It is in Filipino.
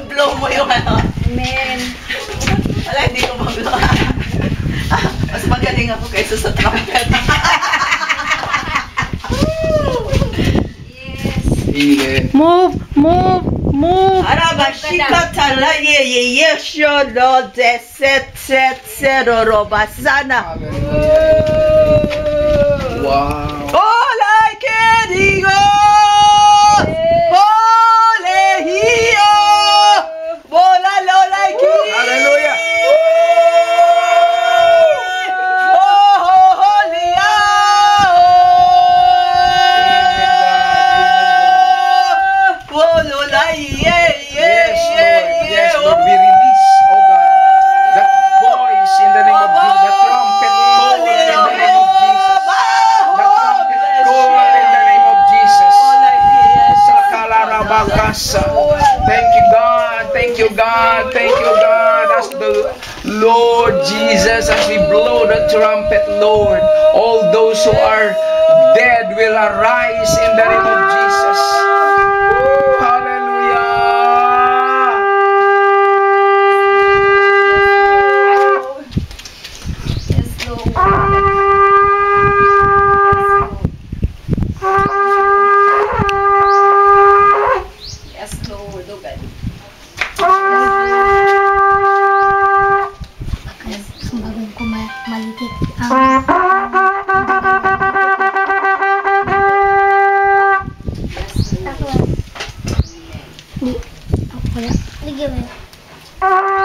blow mo yung ano. Amen. Wala, hindi ko mag-blow. Mas magaling ako kaysa sa trumpet. Yes. Amen. Move, move, move. Arabashikatala ye ye yesho lo de set robasana. Wow. All I can digo. Ole hiyo. Bola lola ki. Hallelujah. Yes, Lord, we release, oh God, that voice in the name of Jesus, the trumpet call in the name of Jesus, the trumpet call in the name of Jesus. Sakalarabakasa. Thank you, God. Thank you, God. Thank you, God. As the Lord Jesus, as we blow the trumpet, Lord, all those who are dead will arise in the name of Jesus. Bagong ko malitik. Ako wala. Ligyan mo yun.